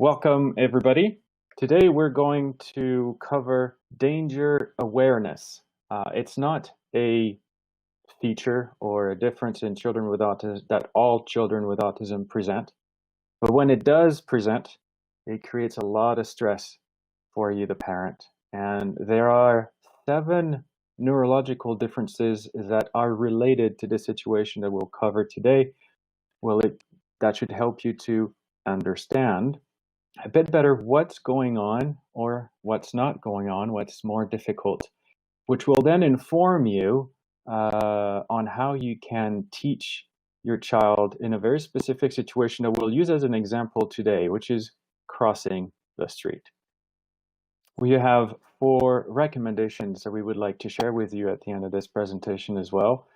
Welcome, everybody. Today we're going to cover danger awareness. It's not a feature or a difference in children with autism that all children with autism present, but when it does present, it creates a lot of stress for you, the parent. And there are 7 neurological differences that are related to this situation that we'll cover today. That should help you to understand a bit better what's going on or what's not going on, what's more difficult, which will then inform you on how you can teach your child in a very specific situation that we'll use as an example today, which is crossing the street. We have 4 recommendations that we would like to share with you at the end of this presentation as well.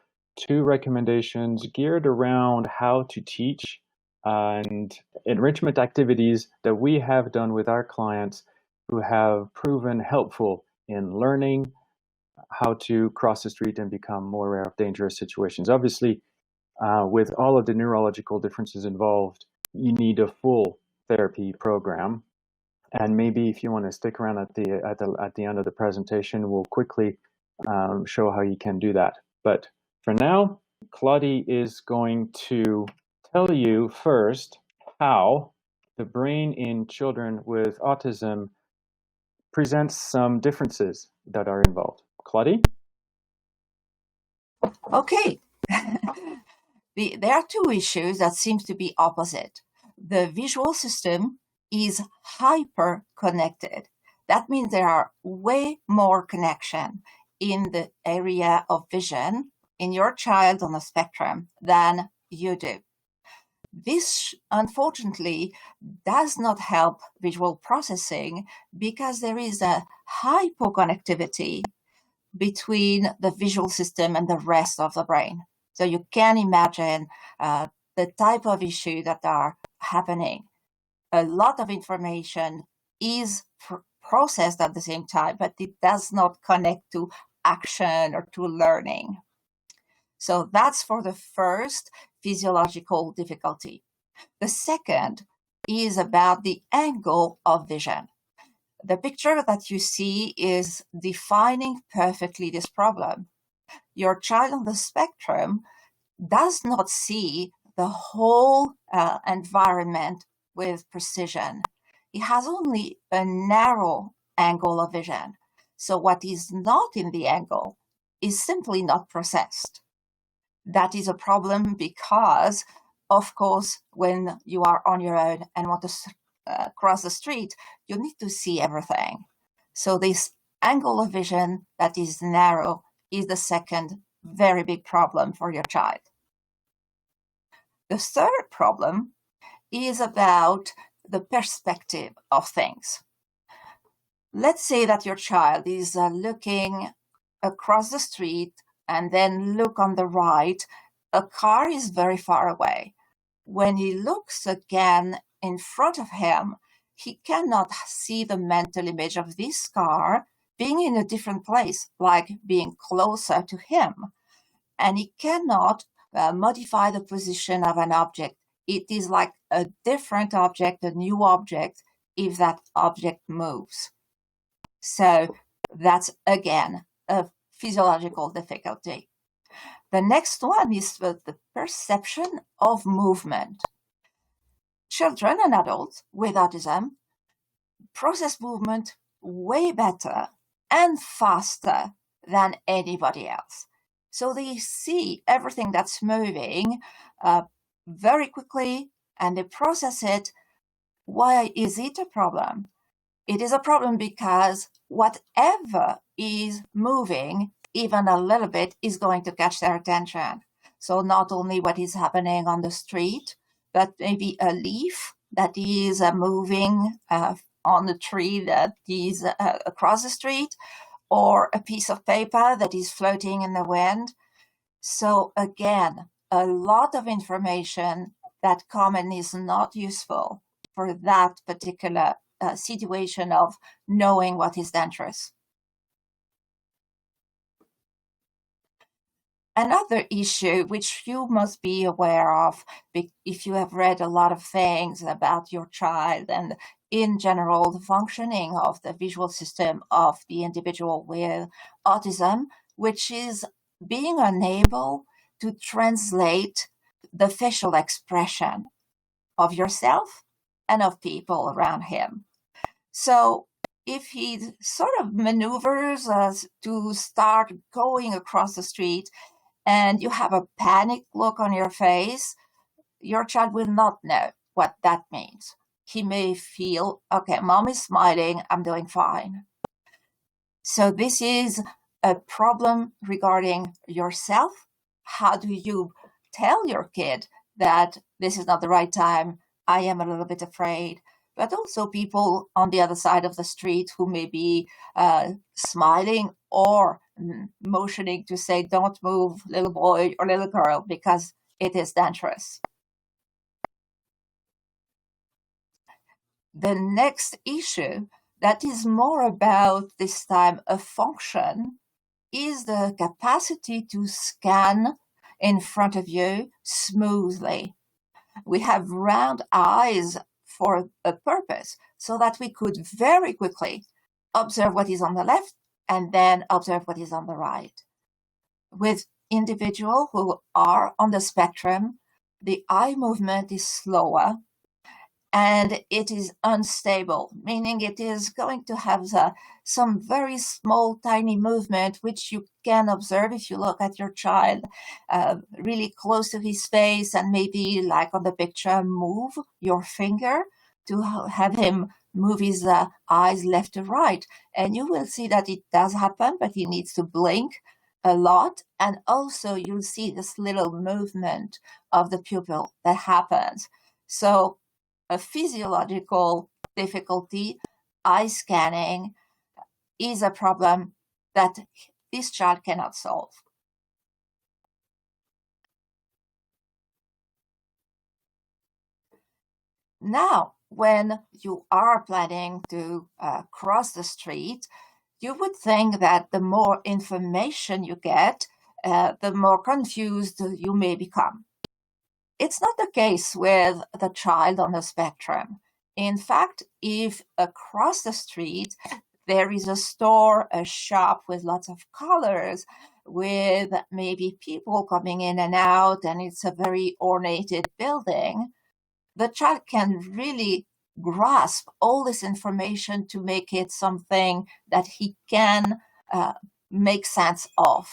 2 recommendations geared around how to teach and enrichment activities that we have done with our clients who have proven helpful in learning how to cross the street and become more aware of dangerous situations. Obviously, with all of the neurological differences involved, you need a full therapy program. And maybe if you want to stick around at the end of the presentation, we'll quickly show how you can do that. But for now, Claudie is going to tell you first how the brain in children with autism presents some differences that are involved. Claudie? Okay. There are 2 issues that seem to be opposite. The visual system is hyper connected. That means there are way more connection in the area of vision in your child on the spectrum than you do. This, unfortunately, does not help visual processing because there is a hypoconnectivity between the visual system and the rest of the brain. So you can imagine the type of issue that are happening. A lot of information is processed at the same time, but it does not connect to action or to learning. So that's for the first physiological difficulty. The second is about the angle of vision. The picture that you see is defining perfectly this problem. Your child on the spectrum does not see the whole environment with precision. He has only a narrow angle of vision. So what is not in the angle is simply not processed. That is a problem because, of course, when you are on your own and want to cross the street, you need to see everything. So this angle of vision that is narrow is the second very big problem for your child. The third problem is about the perspective of things. Let's say that your child is looking across the street and then look on the right. A car is very far away. When he looks again in front of him, he cannot see the mental image of this car being in a different place, like being closer to him. And he cannot modify the position of an object. It is like a different object, a new object, if that object moves. So that's, again, a physiological difficulty. The next one is the perception of movement. Children and adults with autism process movement way better and faster than anybody else. So they see everything that's moving very quickly and they process it. Why is it a problem? It is a problem because whatever is moving, even a little bit, is going to catch their attention. So not only what is happening on the street, but maybe a leaf that is moving on the tree that is across the street, or a piece of paper that is floating in the wind. So again, a lot of information that common is not useful for that particular situation of knowing what is dangerous. Another issue which you must be aware of if you have read a lot of things about your child and in general the functioning of the visual system of the individual with autism, which is being unable to translate the facial expression of yourself and of people around him. So if he sort of maneuvers to start going across the street and you have a panic look on your face, your child will not know what that means. He may feel, okay, mom is smiling, I'm doing fine. So this is a problem regarding yourself. How do you tell your kid that this is not the right time? I am a little bit afraid. But also people on the other side of the street who may be smiling or motioning to say, don't move, little boy or little girl, because it is dangerous. The next issue that is more about this time a function is the capacity to scan in front of you smoothly. We have round eyes for a purpose, so that we could very quickly observe what is on the left and then observe what is on the right. With individuals who are on the spectrum, the eye movement is slower and it is unstable, meaning it is going to have some very small, tiny movement, which you can observe if you look at your child really close to his face and maybe, like on the picture, move your finger to have him move his eyes left to right. And you will see that it does happen, but he needs to blink a lot. And also you'll see this little movement of the pupil that happens. So a physiological difficulty, eye scanning, is a problem that this child cannot solve. Now, when you are planning to cross the street, you would think that the more information you get, the more confused you may become. It's not the case with the child on the spectrum. In fact, if across the street there is a store, a shop with lots of colors, with maybe people coming in and out, and it's a very ornated building, the child can really grasp all this information to make it something that he can make sense of.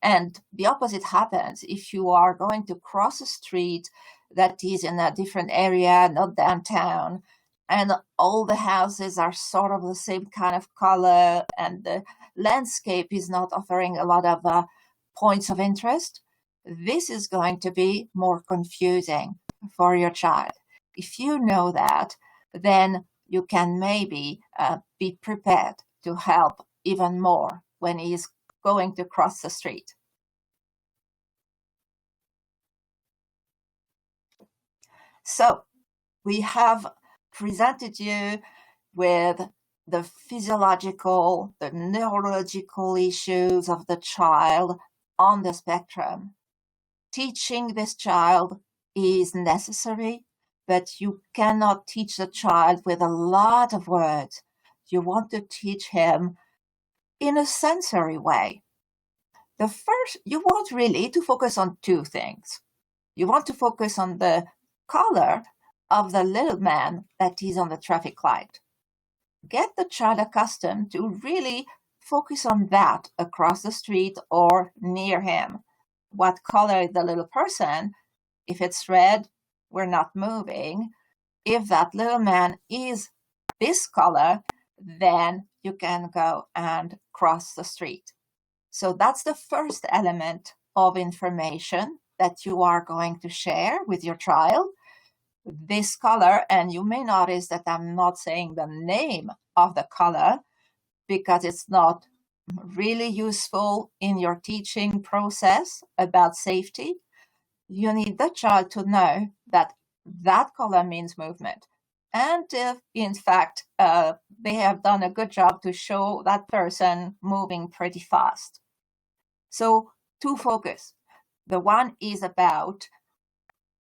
And the opposite happens if you are going to cross a street that is in a different area, not downtown, and all the houses are sort of the same kind of color, and the landscape is not offering a lot of points of interest. This is going to be more confusing for your child. If you know that, then you can maybe be prepared to help even more when he is going to cross the street. So we have presented you with the physiological, the neurological issues of the child on the spectrum. Teaching this child is necessary, but you cannot teach the child with a lot of words. You want to teach him in a sensory way. You want really to focus on two things. You want to focus on the color of the little man that is on the traffic light. Get the child accustomed to really focus on that across the street or near him. What color is the little person? If it's red, we're not moving. If that little man is this color, then you can go and cross the street. So that's the first element of information that you are going to share with your child. This color, and you may notice that I'm not saying the name of the color because it's not really useful in your teaching process about safety. You need the child to know that that color means movement. And if, in fact, they have done a good job to show that person moving pretty fast. So two focus. The one is about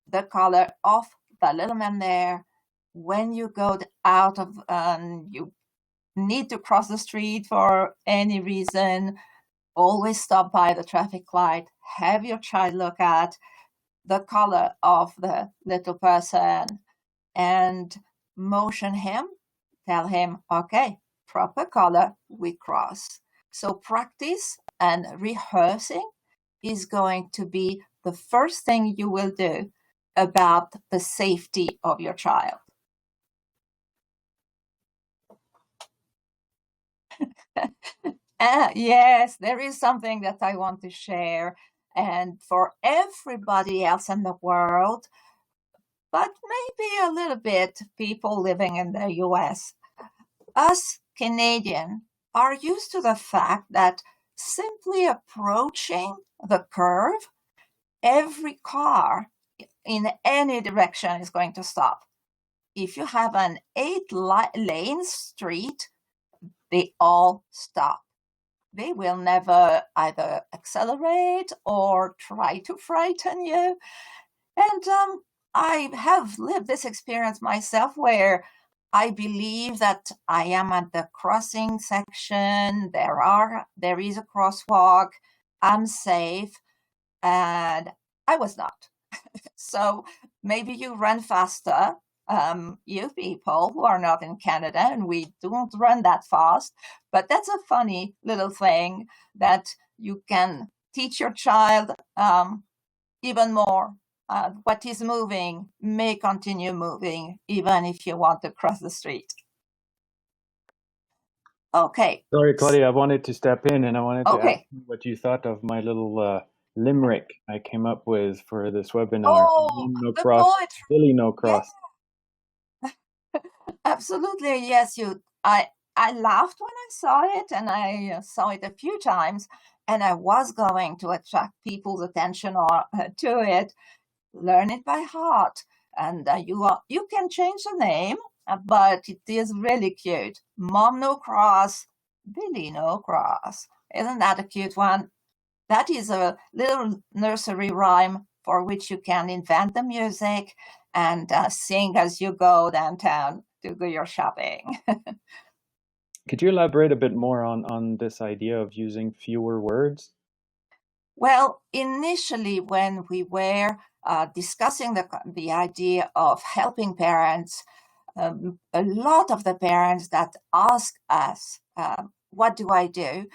the color of the little man there. When you go out of, you need to cross the street for any reason, always stop by the traffic light, have your child look at the color of the little person and motion him, tell him, okay, proper color, we cross. So practice and rehearsing is going to be the first thing you will do about the safety of your child. Yes, there is something that I want to share. And for everybody else in the world, but maybe a little bit people living in the US, us Canadians are used to the fact that simply approaching the curve, every car in any direction is going to stop. If you have an 8-lane street, they all stop. They will never either accelerate or try to frighten you. And I have lived this experience myself where I believe that I am at the crossing section. There is a crosswalk. I'm safe. And I was not. So maybe you run faster. You people who are not in Canada, and we don't run that fast, but that's a funny little thing that you can teach your child even more. What is moving may continue moving, even if you want to cross the street. Okay. Sorry, Claudia, I wanted to step in and I wanted to Okay. ask you what you thought of my little limerick I came up with for this webinar. Oh, No the cross, poetry. Billy no cross. Absolutely, yes. I laughed when I saw it, and I saw it a few times, and I was going to attract people's attention to it, learn it by heart, and you can change the name, but it is really cute. Mom no cross, Billy no cross. Isn't that a cute one? That is a little nursery rhyme for which you can invent the music and sing as you go downtown to do your shopping. Could you elaborate a bit more on this idea of using fewer words? Well, initially, when we were discussing the idea of helping parents, a lot of the parents that ask us, what do I do,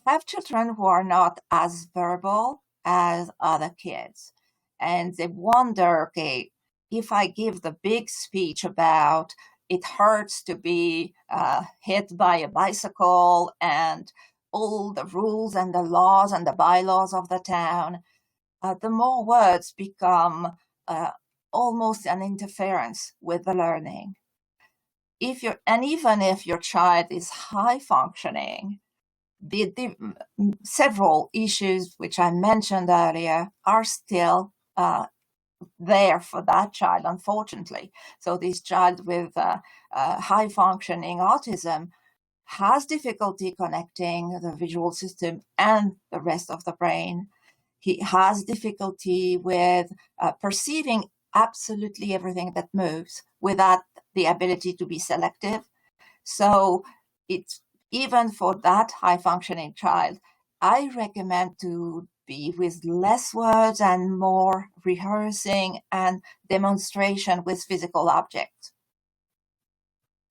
have children who are not as verbal as other kids. And they wonder, okay, if I give the big speech about it hurts to be hit by a bicycle and all the rules and the laws and the bylaws of the town, the more words become almost an interference with the learning. Even if your child is high functioning, the several issues which I mentioned earlier are still there for that child, unfortunately. So this child with high functioning autism has difficulty connecting the visual system and the rest of the brain. He has difficulty with perceiving absolutely everything that moves without the ability to be selective. So it's even for that high functioning child, I recommend to be with less words and more rehearsing and demonstration with physical objects.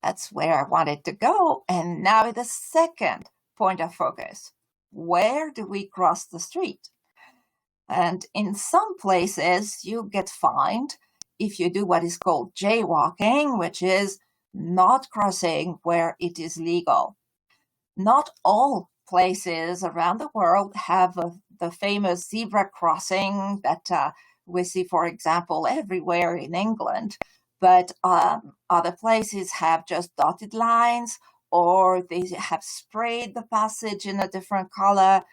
That's where I wanted to go. And now the second point of focus. Where do we cross the street? And in some places, you get fined if you do what is called jaywalking, which is not crossing where it is legal. Not all places around the world have the famous zebra crossing that we see, for example, everywhere in England. But other places have just dotted lines, or they have sprayed the passage in a different color.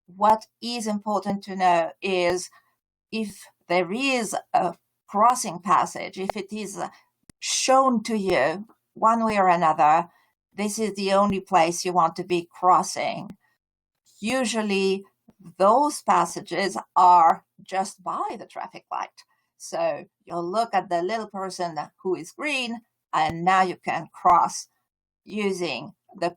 What is important to know is if there is a crossing passage, if it is shown to you one way or another, this is the only place you want to be crossing. Usually those passages are just by the traffic light. So you'll look at the little person who is green, and now you can cross using the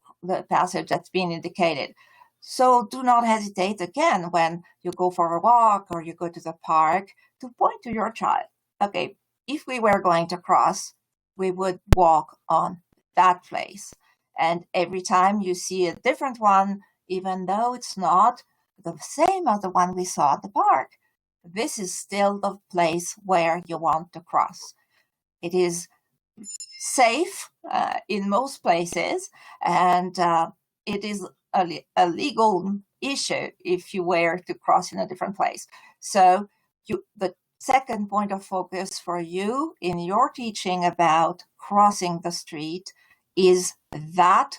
passage that's been indicated. So do not hesitate again when you go for a walk or you go to the park to point to your child. Okay, if we were going to cross, we would walk on that place. And every time you see a different one, even though it's not the same as the one we saw at the park, this is still the place where you want to cross. It is safe in most places, and it is a legal issue if you were to cross in a different place. So the second point of focus for you in your teaching about crossing the street is that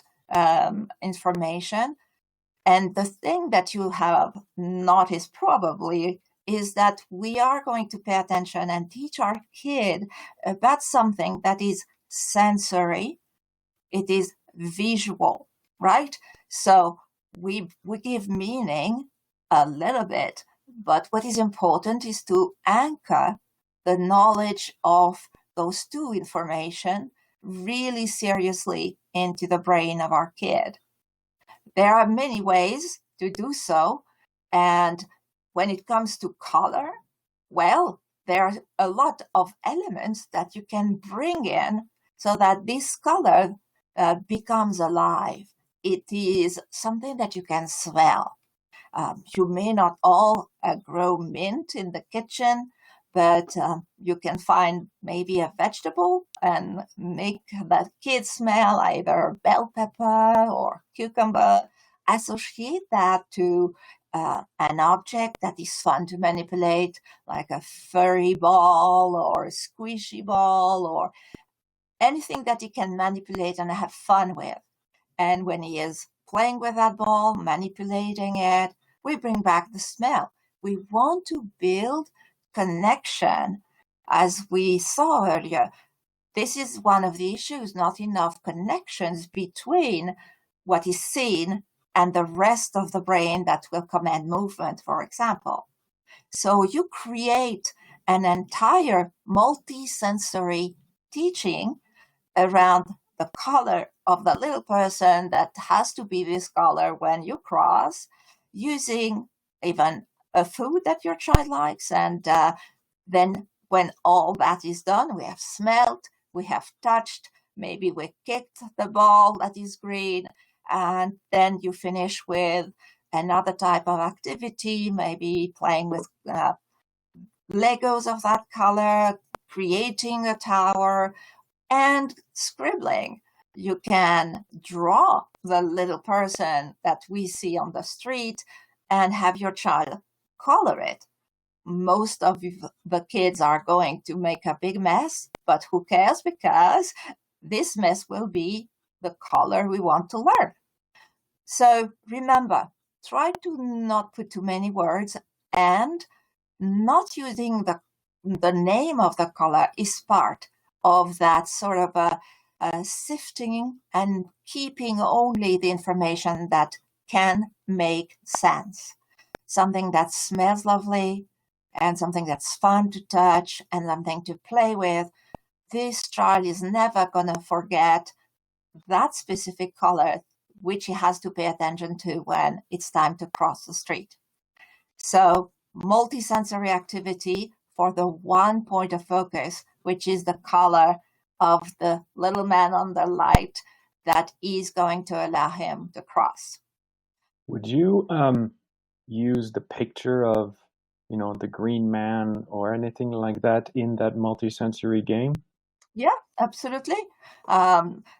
information. And the thing that you have noticed probably is that we are going to pay attention and teach our kid about something that is sensory, it is visual, right? So we give meaning a little bit, but what is important is to anchor the knowledge of those two information really seriously into the brain of our kid. There are many ways to do so, and when it comes to color, well, there are a lot of elements that you can bring in so that this color becomes alive. It is something that you can smell. You may not all grow mint in the kitchen, but you can find maybe a vegetable and make the kids smell either bell pepper or cucumber. Associate that to an object that is fun to manipulate, like a furry ball or a squishy ball or anything that he can manipulate and have fun with. And when he is playing with that ball, manipulating it, we bring back the smell. We want to build connection. As we saw earlier, this is one of the issues, not enough connections between what is seen and the rest of the brain that will command movement, for example. So you create an entire multi-sensory teaching around the color of the little person that has to be this color when you cross, using even a food that your child likes. And then when all that is done, we have smelled, we have touched, maybe we kicked the ball that is green, and then you finish with another type of activity, maybe playing with Legos of that color, creating a tower, and scribbling. You can draw the little person that we see on the street and have your child color it. Most of the kids are going to make a big mess, but who cares, because this mess will be the color we want to learn. So remember, try to not put too many words, and not using the name of the color is part of that sort of a sifting and keeping only the information that can make sense. Something that smells lovely and something that's fun to touch and something to play with. This child is never going to forget that specific color, which he has to pay attention to when it's time to cross the street. So multisensory activity for the one point of focus, which is the color of the little man on the light that is going to allow him to cross. Would you use the picture of, the green man or anything like that in that multisensory game? Yeah, absolutely.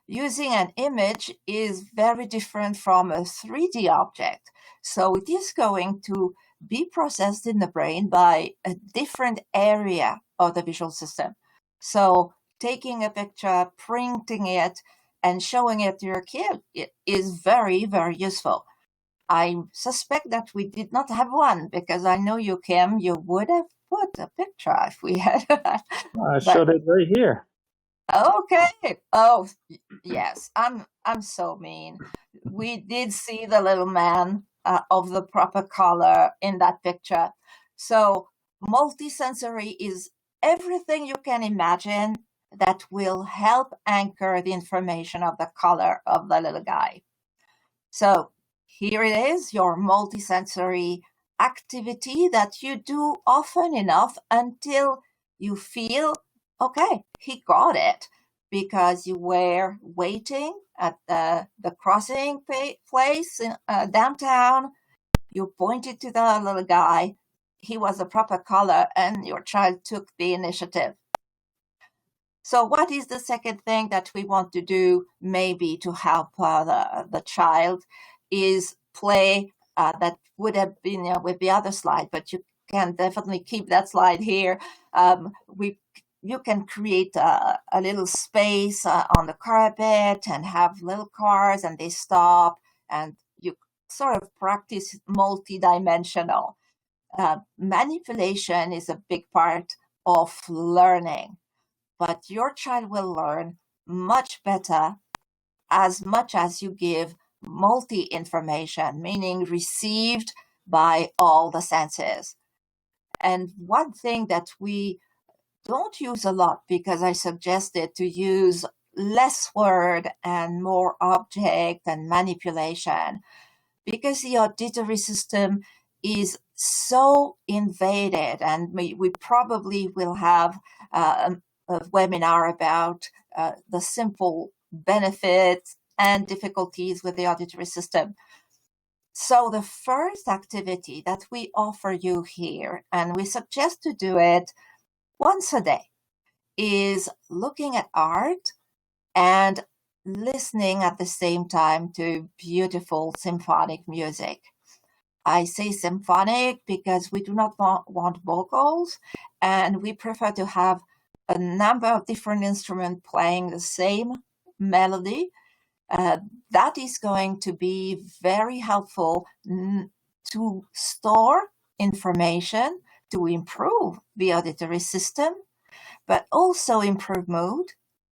Using an image is very different from a 3D object. So it is going to be processed in the brain by a different area of the visual system. So taking a picture, printing it, and showing it to your kid is very, very useful. I suspect that we did not have one, because I know you, Kim, you would have put a picture if we had. I showed it right here. Okay. Oh, yes. I'm so mean. We did see the little man of the proper color in that picture. So multisensory is everything you can imagine that will help anchor the information of the color of the little guy. So here it is, your multisensory activity that you do often enough until you feel, okay, he got it, because you were waiting at the crossing place in, downtown. You pointed to the little guy. He was a proper color, and your child took the initiative. So what is the second thing that we want to do, maybe to help the child, is play. That would have been with the other slide, but you can definitely keep that slide here. You can create a little space on the carpet and have little cars, and they stop, and you sort of practice multi-dimensional. Manipulation is a big part of learning, but your child will learn much better as much as you give multi-information, meaning received by all the senses. And one thing that we don't use a lot, because I suggested to use less word and more object and manipulation, because the auditory system is so invaded, and we probably will have a webinar about the simple benefits and difficulties with the auditory system. So the first activity that we offer you here, and we suggest to do it once a day, is looking at art and listening at the same time to beautiful symphonic music. I say symphonic because we do not want vocals, and we prefer to have a number of different instruments playing the same melody. That is going to be very helpful to store information, to improve the auditory system, but also improve mood,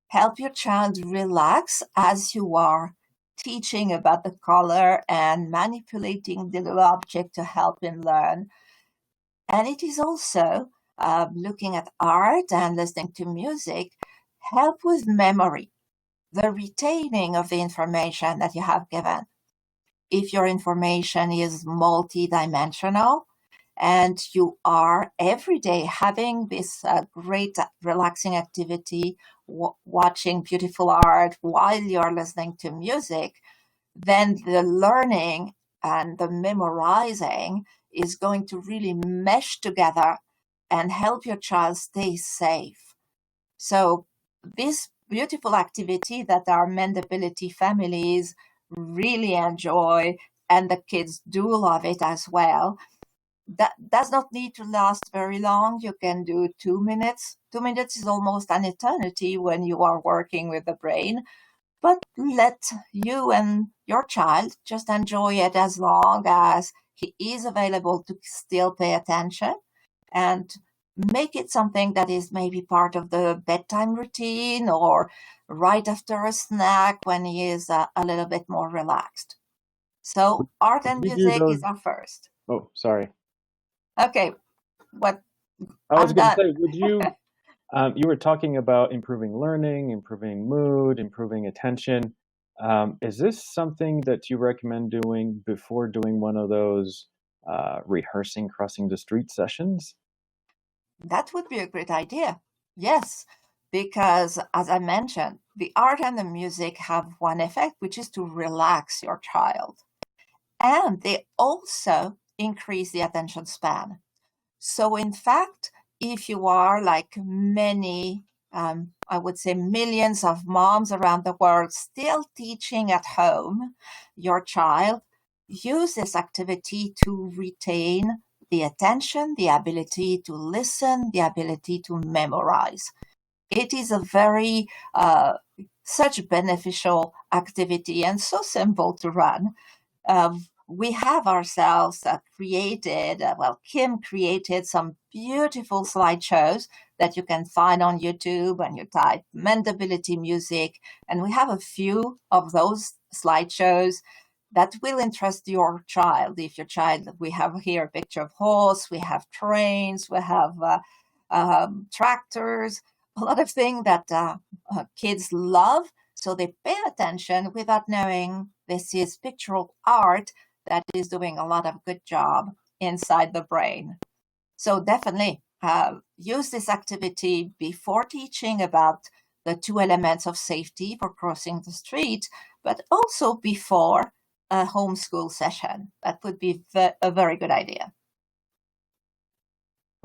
help your child relax as you are teaching about the color and manipulating the little object to help him learn. And it is also looking at art and listening to music, help with memory, the retaining of the information that you have given. If your information is multi-dimensional, and you are every day having this great relaxing activity, watching beautiful art while you're listening to music, then the learning and the memorizing is going to really mesh together and help your child stay safe. So this beautiful activity that our Mendability families really enjoy, and the kids do love it as well, that does not need to last very long. You can do 2 minutes. 2 minutes is almost an eternity when you are working with the brain, but let you and your child just enjoy it as long as he is available to still pay attention, and make it something that is maybe part of the bedtime routine or right after a snack when he is a little bit more relaxed. So art and music is our first. Oh, sorry. Okay, what? I was going to say, would you, you were talking about improving learning, improving mood, improving attention. Is this something that you recommend doing before doing one of those rehearsing crossing the street sessions? That would be a great idea. Yes, because as I mentioned, the art and the music have one effect, which is to relax your child. And they also increase the attention span. So in fact, if you are like many, I would say millions of moms around the world still teaching at home, your child, use this activity to retain the attention, the ability to listen, the ability to memorize. It is a very such beneficial activity and so simple to run. We have ourselves created, Kim created some beautiful slideshows that you can find on YouTube, and you type Mendability music, and we have a few of those slideshows that will interest your child. If your child, we have here a picture of horse, we have trains, we have tractors, a lot of things that kids love. So they pay attention without knowing this is pictorial art that is doing a lot of good job inside the brain. So definitely use this activity before teaching about the two elements of safety for crossing the street, but also before a homeschool session. That would be a very good idea.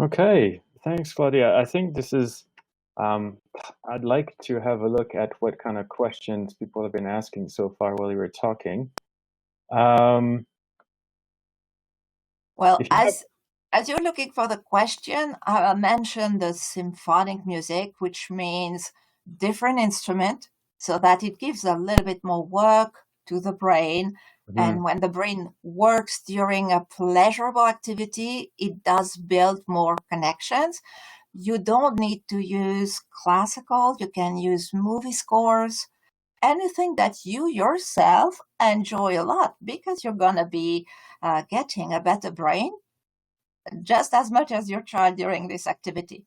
Okay, thanks, Claudia. I think this is, I'd like to have a look at what kind of questions people have been asking so far while you were talking. Well, If you have, as you're looking for the question, I mentioned the symphonic music, which means different instrument, so that it gives a little bit more work to the brain. And when the brain works during a pleasurable activity, it does build more connections. You don't need to use classical. You can use movie scores, anything that you yourself enjoy a lot, because you're going to be getting a better brain just as much as your child during this activity.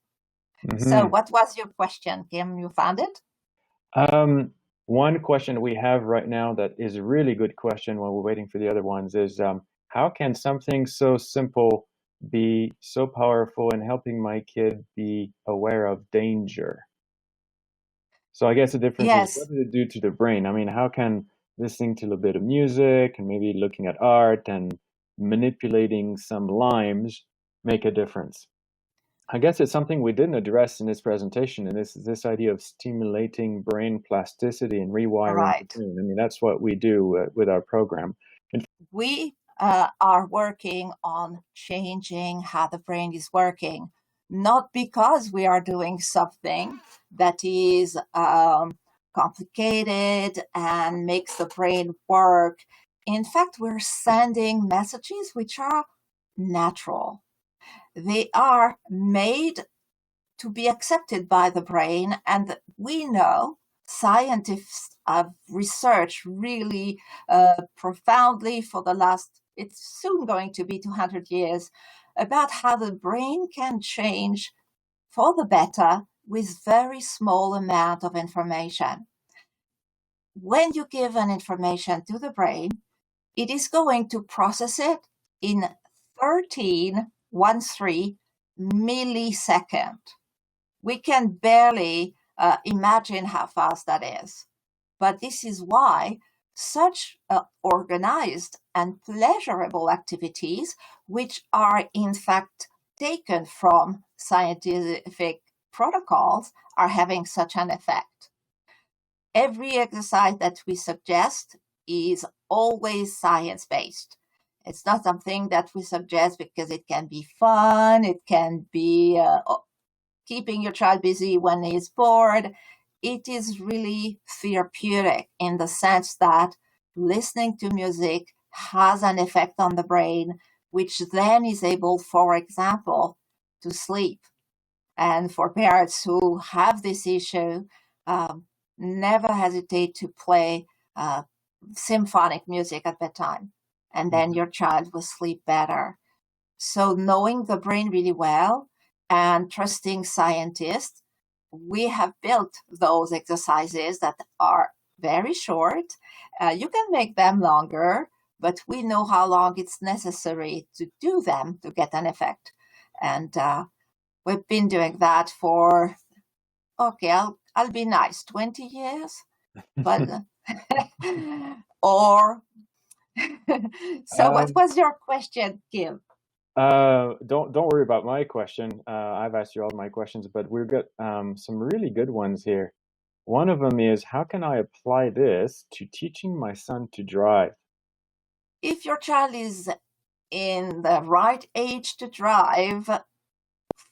So what was your question, Kim? You found it? One question we have right now that is a really good question while we're waiting for the other ones is, how can something so simple be so powerful in helping my kid be aware of danger? So I guess the difference is, what Yes, does it do to the brain? I mean, how can listening to a bit of music and maybe looking at art and manipulating some limes make a difference? I guess it's something we didn't address in this presentation, and this idea of stimulating brain plasticity and rewiring the right. brain. I mean, that's what we do with our program. And We are working on changing how the brain is working, not because we are doing something that is complicated and makes the brain work. In fact, we're sending messages which are natural. They are made to be accepted by the brain. And we know scientists have researched really profoundly for the last, it's soon going to be 200 years, about how the brain can change for the better with very small amount of information. When you give an information to the brain, it is going to process it in 13 millisecond. We can barely imagine how fast that is. But this is why such organized and pleasurable activities, which are in fact taken from scientific protocols, are having such an effect. Every exercise that we suggest is always science-based. It's not something that we suggest because it can be fun, it can be keeping your child busy when he's bored. It is really therapeutic in the sense that listening to music has an effect on the brain, which then is able, for example, to sleep. And for parents who have this issue, never hesitate to play symphonic music at bedtime, and then your child will sleep better. So knowing the brain really well and trusting scientists, we have built those exercises that are very short. You can make them longer, but we know how long it's necessary to do them to get an effect. And we've been doing that for, okay, I'll be nice, 20 years, but or so what um, was your question, Kim? don't worry about my question. I've asked you all my questions, but we've got some really good ones here. One of them is, how can I apply this to teaching my son to drive? If your child is in the right age to drive,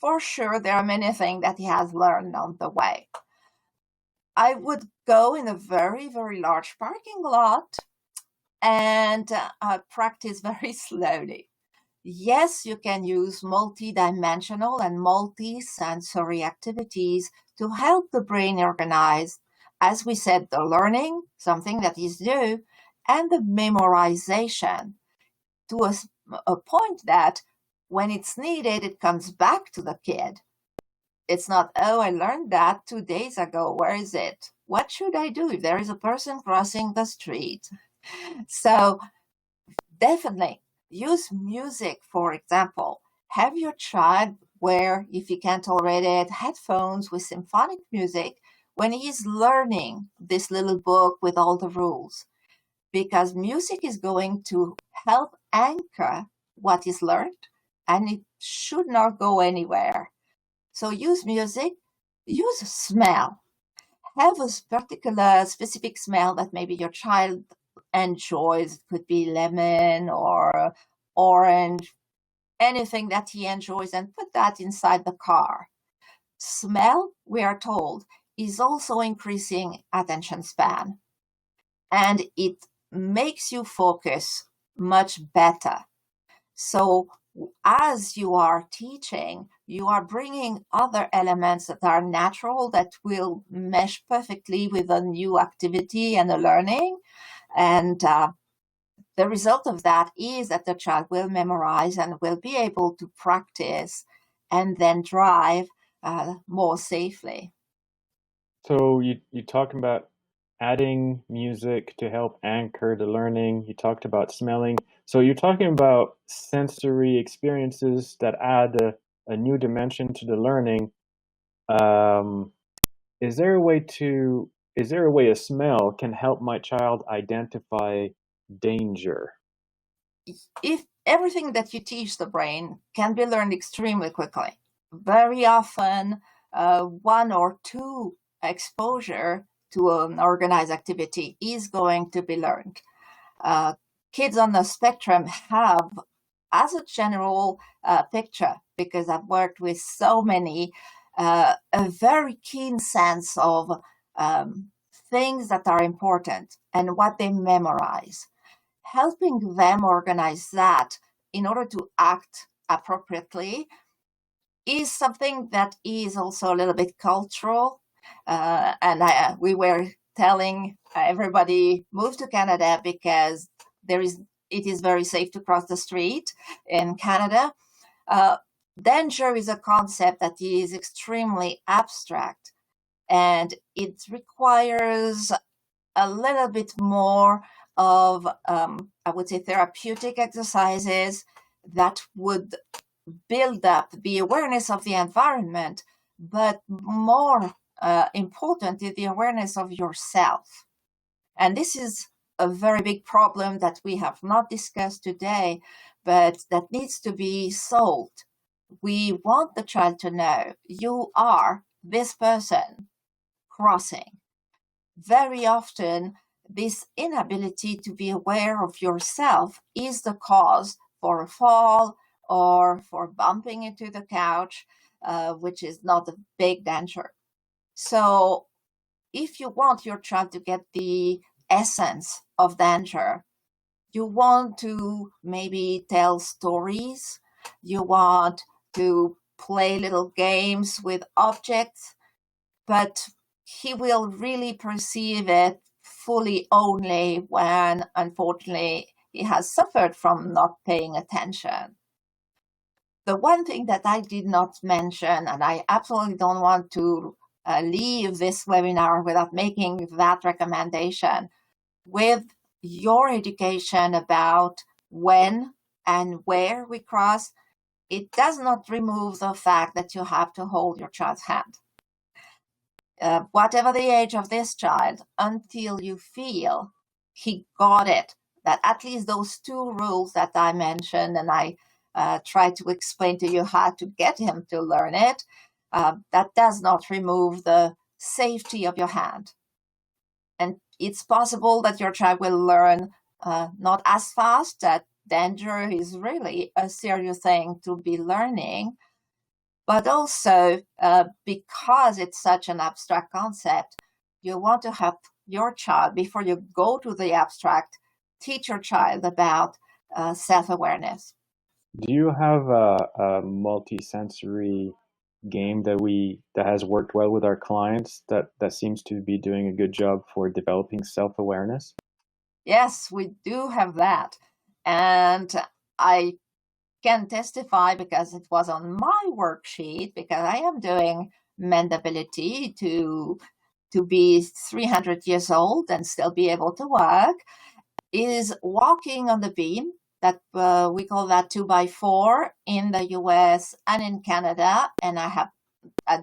for sure there are many things that he has learned on the way. I would go in a very, very large parking lot and practice very slowly. Yes, you can use multi-dimensional and multi-sensory activities to help the brain organize, as we said, the learning, something that is new, and the memorization to a point that when it's needed, it comes back to the kid. It's not, oh, I learned that 2 days ago. Where is it? What should I do if there is a person crossing the street? So definitely use music, for example. Have your child wear, if he can't already, headphones with symphonic music when he's learning this little book with all the rules, because music is going to help anchor what is learned and it should not go anywhere. So use music, use smell. Have a particular specific smell that maybe your child enjoys. It could be lemon or orange, anything that he enjoys, and put that inside the car. Smell, we are told, is also increasing attention span, and it makes you focus much better. So as you are teaching, you are bringing other elements that are natural that will mesh perfectly with a new activity and a learning. And the result of that is that the child will memorize and will be able to practice and then drive more safely. So you talking about adding music to help anchor the learning. You talked about smelling. So you're talking about sensory experiences that add a new dimension to the learning. Um, is there a way a smell can help my child identify danger? If everything that you teach the brain can be learned extremely quickly, very often one or two exposure to an organized activity is going to be learned. Uh, Kids on the spectrum have, as a general picture, because I've worked with so many, a very keen sense of things that are important and what they memorize. Helping them organize that in order to act appropriately is something that is also a little bit cultural. We were telling everybody move to Canada because it is very safe to cross the street in Canada. Uh, Danger is a concept that is extremely abstract, and it requires a little bit more of, I would say, therapeutic exercises that would build up the awareness of the environment, but more important is the awareness of yourself. And this is a very big problem that we have not discussed today, but that needs to be solved. We want the child to know you are this person crossing. Very often, this inability to be aware of yourself is the cause for a fall or for bumping into the couch, which is not a big danger. So, if you want your child to get the essence of danger, you want to maybe tell stories, you want to play little games with objects, but he will really perceive it fully only when, unfortunately, he has suffered from not paying attention. The one thing that I did not mention, and I absolutely don't want to leave this webinar without making that recommendation, with your education about when and where we cross, it does not remove the fact that you have to hold your child's hand. Whatever the age of this child, until you feel he got it, that at least those two rules that I mentioned, and I tried to explain to you how to get him to learn it, that does not remove the safety of your hand. And it's possible that your child will learn not as fast, that danger is really a serious thing to be learning, but also because it's such an abstract concept, you want to help your child, before you go to the abstract, teach your child about self-awareness. Do you have a multi-sensory game that has worked well with our clients that seems to be doing a good job for developing self-awareness? Yes, we do have that. And I can testify because it was on my worksheet, because I am doing mendability to be 300 years old and still be able to work, is walking on the beam that we call that 2x4 in the US and in Canada. And I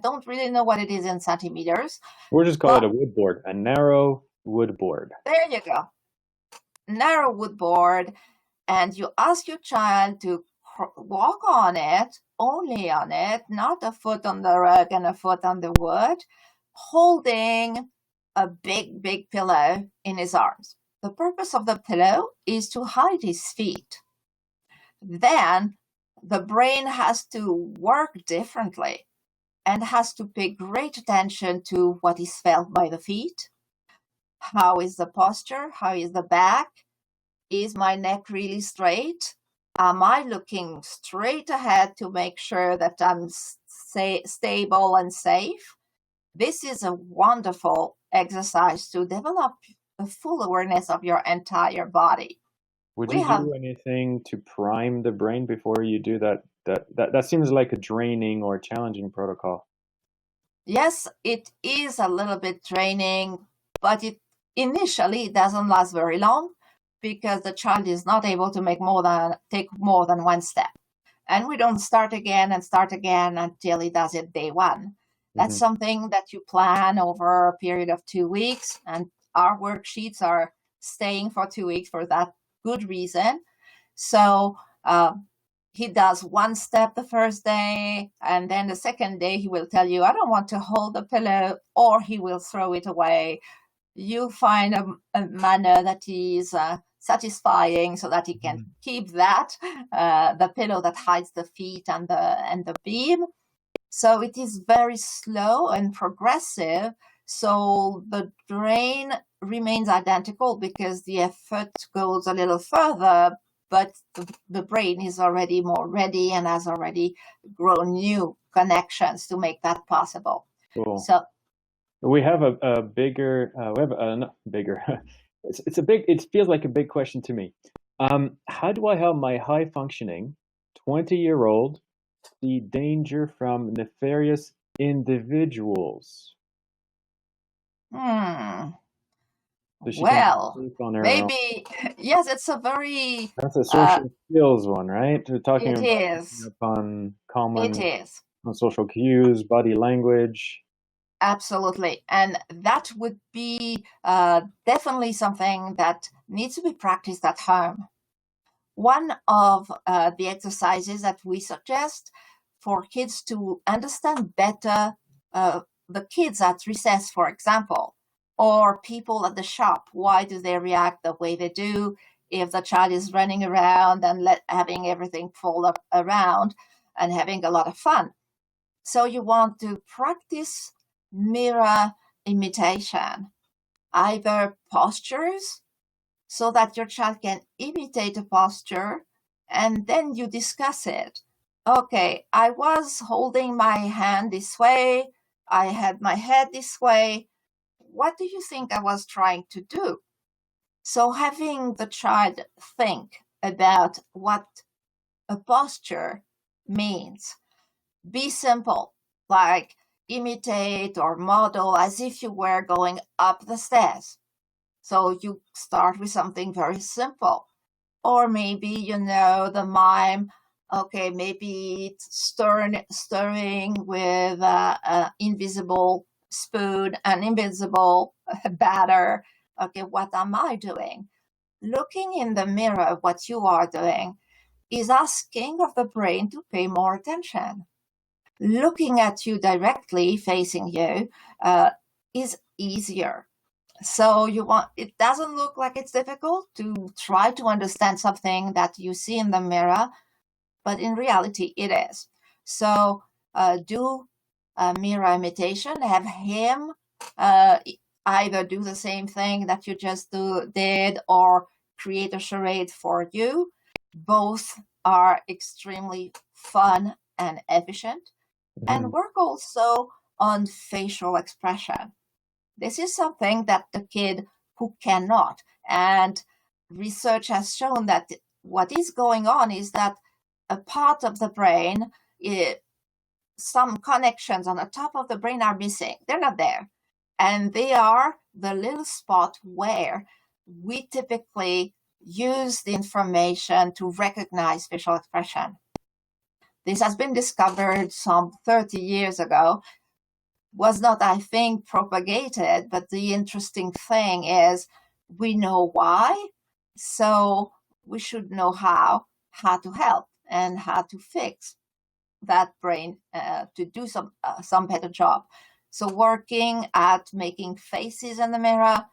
don't really know what it is in centimeters, We'll just call it but a wood board, a narrow wood board. there you go. Narrow wood board. And you ask your child to walk on it, only on it, not a foot on the rug and a foot on the wood, holding a big, big pillow in his arms. The purpose of the pillow is to hide his feet. Then the brain has to work differently and has to pay great attention to what is felt by the feet. How is the posture? How is the back? Is my neck really straight? Am I looking straight ahead to make sure that I'm stable and safe? This is a wonderful exercise to develop a full awareness of your entire body. Would We you have do anything to prime the brain before you do that? That seems like a draining or challenging protocol. Yes, it is a little bit draining, but it initially doesn't last very long because the child is not able to take more than one step. And we don't start again until he does it day one. That's Hmm. something that you plan over a period of 2 weeks, and our worksheets are staying for 2 weeks for that good reason. So he does one step the first day, and then the second day he will tell you, I don't want to hold the pillow, or he will throw it away. You find a manner that is satisfying so that he can keep that, the pillow that hides the feet and the beam. So it is very slow and progressive. So the drain remains identical because the effort goes a little further, but the brain is already more ready and has already grown new connections to make that possible. Cool. So We have a bigger, we have a not bigger. It's a big. It feels like a big question to me. How do I help my high functioning 20-year-old see danger from nefarious individuals? So she can be well, safe on her own. maybe, yes, it's a very, That's a social skills one, right? We're talking it about picking is, up on it common is. on social cues, body language. Absolutely. And that would be definitely something that needs to be practiced at home. One of the exercises that we suggest for kids to understand better the kids at recess, for example, or people at the shop, why do they react the way they do if the child is running around and having everything fall up around and having a lot of fun. So you want to practice mirror imitation, either postures so that your child can imitate a posture, and then you discuss it. Okay, I was holding my hand this way, I had my head this way. What do you think I was trying to do? So having the child think about what a posture means. Be simple, like imitate or model as if you were going up the stairs. So you start with something very simple. Or maybe, the mime, okay, maybe it's stirring with an invisible spoon, an invisible batter. Okay, what am I doing? Looking in the mirror, what you are doing is asking of the brain to pay more attention. Looking at you directly, facing you, is easier. So it doesn't look like it's difficult to try to understand something that you see in the mirror, but in reality it is. So do a mirror imitation, have him either do the same thing that you just did or create a charade for you. Both are extremely fun and efficient. And work also on facial expression. This is something that the kid who cannot And research has shown that what is going on is that a part of the brain, some connections on the top of the brain are missing. They're not there. And they are the little spot where we typically use the information to recognize facial expression. This has been discovered some 30 years ago, was not, I think, propagated, but the interesting thing is we know why, so we should know how to help and how to fix that brain to do some better job. So working at making faces in the mirror,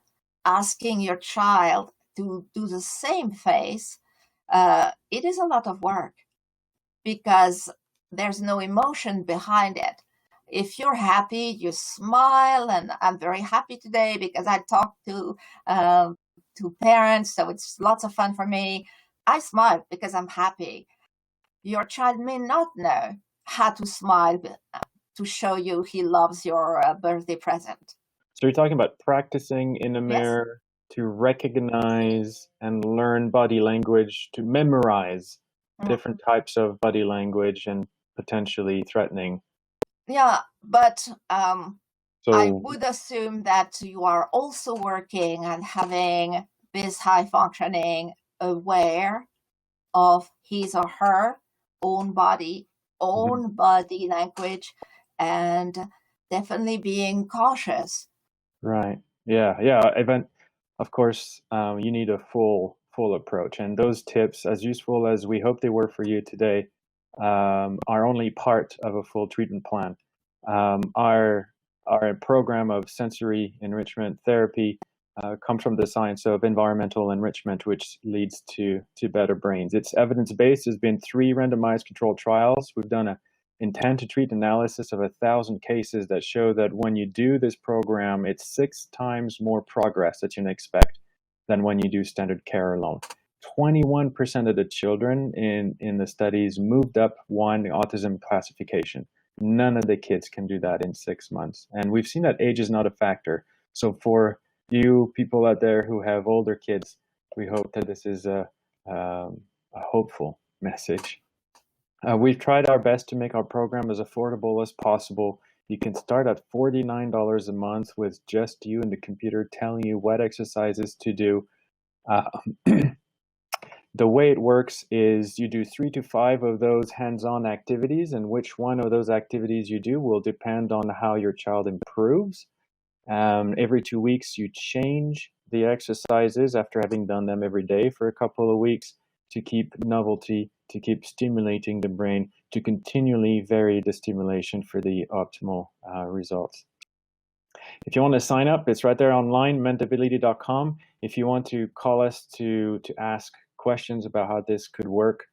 asking your child to do the same face, it is a lot of work because there's no emotion behind it. If you're happy, you smile, and I'm very happy today because I talked to parents, so it's lots of fun for me. I smile because I'm happy. Your child may not know how to smile to show you he loves your birthday present. So you're talking about practicing in a Yes. mirror to recognize and learn body language, to memorize different types of body language and potentially threatening. Yeah, but So I would assume that you are also working and having this high functioning, aware of his or her own body, own body language, and definitely being cautious. Right. Yeah. Of course, you need a full approach, and those tips, as useful as we hope they were for you today, are only part of a full treatment plan. Our program of sensory enrichment therapy comes from the science of environmental enrichment, which leads to better brains. It's evidence-based. There's been 3 randomized controlled trials. We've done a intent to treat analysis of 1,000 cases that show that when you do this program, it's 6 times more progress that you can expect than when you do standard care alone. 21% of the children in the studies moved up one autism classification. None of the kids can do that in 6 months. And we've seen that age is not a factor. So for you people out there who have older kids, we hope that this is a hopeful message. We've tried our best to make our program as affordable as possible. You can start at $49 a month with just you and the computer telling you what exercises to do. The way it works is you do 3 to 5 of those hands-on activities, and which one of those activities you do will depend on how your child improves. Every 2 weeks, you change the exercises after having done them every day for a couple of weeks to keep novelty, to keep stimulating the brain, to continually vary the stimulation for the optimal results. If you want to sign up, it's right there online, mendability.com. If you want to call us to ask questions about how this could work,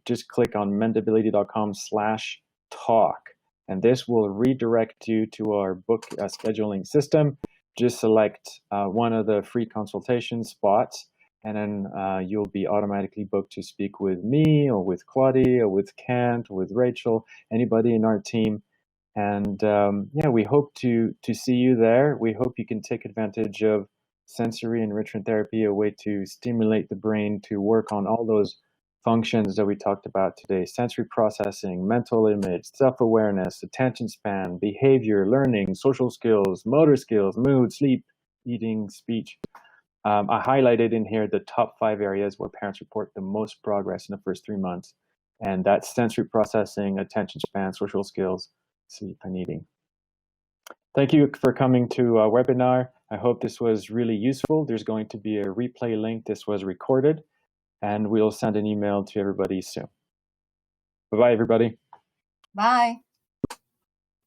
just click on mendability.com/talk. And this will redirect you to our book scheduling system. Just select one of the free consultation spots, and then you'll be automatically booked to speak with me or with Claudia or with Kent or with Rachel, anybody in our team. And yeah, we hope to see you there. We hope you can take advantage of sensory enrichment therapy, a way to stimulate the brain to work on all those functions that we talked about today: sensory processing, mental image, self-awareness, attention span, behavior, learning, social skills, motor skills, mood, sleep, eating, speech. I highlighted in here the top 5 areas where parents report the most progress in the first 3 months, and that's sensory processing, attention span, social skills, sleep, and eating. Thank you for coming to our webinar. I hope this was really useful. There's going to be a replay link. This was recorded, and we'll send an email to everybody soon. Bye-bye, everybody. Bye.